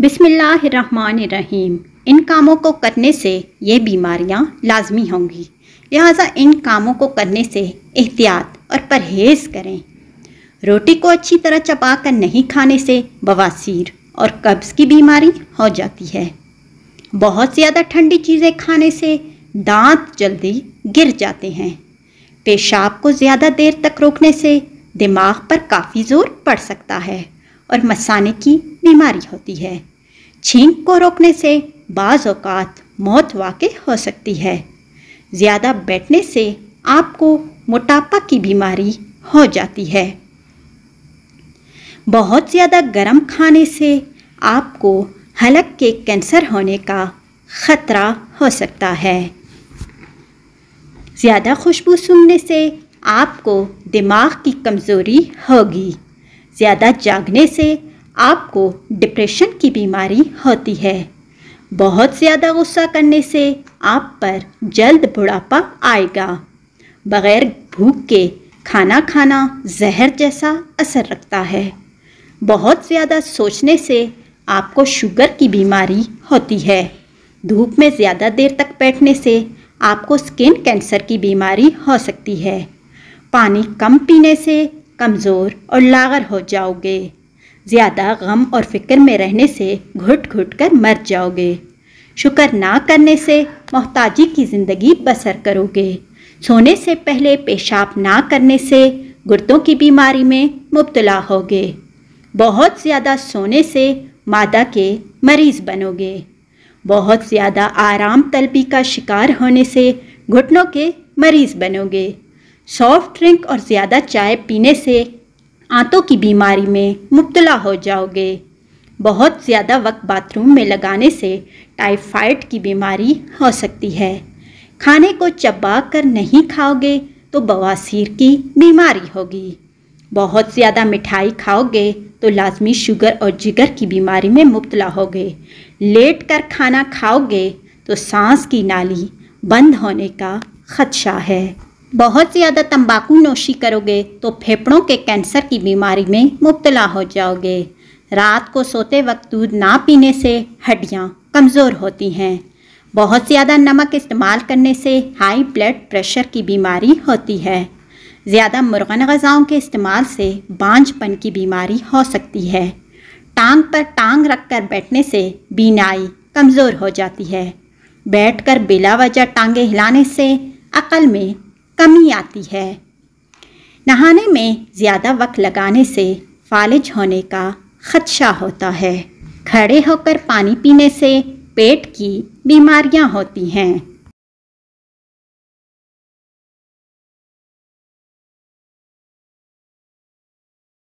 बिस्मिल्लाहिर्रहमानिर्रहीम। इन कामों को करने से ये बीमारियां लाजमी होंगी, लिहाजा इन कामों को करने से एहतियात और परहेज़ करें। रोटी को अच्छी तरह चबा कर नहीं खाने से बवासीर और कब्ज़ की बीमारी हो जाती है। बहुत ज़्यादा ठंडी चीज़ें खाने से दांत जल्दी गिर जाते हैं। पेशाब को ज़्यादा देर तक रोकने से दिमाग पर काफ़ी ज़ोर पड़ सकता है और मसाने की बीमारी होती है। छींक को रोकने से बाज़ औक़ात मौत वाक़ई हो सकती है। ज़्यादा बैठने से आपको मोटापा की बीमारी हो जाती है। बहुत ज़्यादा गर्म खाने से आपको हलक के कैंसर होने का ख़तरा हो सकता है। ज़्यादा खुशबू सूंघने से आपको दिमाग की कमज़ोरी होगी। ज़्यादा जागने से आपको डिप्रेशन की बीमारी होती है। बहुत ज़्यादा गुस्सा करने से आप पर जल्द बुढ़ापा आएगा। बग़ैर भूख के खाना खाना जहर जैसा असर रखता है। बहुत ज़्यादा सोचने से आपको शुगर की बीमारी होती है। धूप में ज़्यादा देर तक बैठने से आपको स्किन कैंसर की बीमारी हो सकती है। पानी कम पीने से कमज़ोर और लाग़र हो जाओगे। ज़्यादा गम और फ़िक्र में रहने से घुट घुट कर मर जाओगे। शुक्र ना करने से मोहताजी की ज़िंदगी बसर करोगे। सोने से पहले पेशाब ना करने से गुर्दों की बीमारी में मुब्तला होगे। बहुत ज़्यादा सोने से मादा के मरीज़ बनोगे। बहुत ज़्यादा आराम तलबी का शिकार होने से घुटनों के मरीज़ बनोगे। सॉफ्ट ड्रिंक और ज़्यादा चाय पीने से आंतों की बीमारी में मुब्तला हो जाओगे। बहुत ज़्यादा वक्त बाथरूम में लगाने से टाइफाइड की बीमारी हो सकती है। खाने को चबा कर नहीं खाओगे तो बवासीर की बीमारी होगी। बहुत ज़्यादा मिठाई खाओगे तो लाजमी शुगर और जिगर की बीमारी में मुब्तला होगे। लेट कर खाना खाओगे तो सांस की नाली बंद होने का ख़दशा है। बहुत ज़्यादा तंबाकू नोशी करोगे तो फेफड़ों के कैंसर की बीमारी में मुब्तला हो जाओगे। रात को सोते वक्त दूध ना पीने से हड्डियाँ कमज़ोर होती हैं। बहुत ज़्यादा नमक इस्तेमाल करने से हाई ब्लड प्रेशर की बीमारी होती है। ज़्यादा मुर्गन ग़िज़ाओं के इस्तेमाल से बांझपन की बीमारी हो सकती है। टांग पर टांग रख कर बैठने से बीनाई कमज़ोर हो जाती है। बैठकर बिला वजह टांगें हिलाने से अक़ल में कमी आती है। नहाने में ज़्यादा वक्त लगाने से फालिज होने का ख़दशा होता है। खड़े होकर पानी पीने से पेट की बीमारियां होती हैं।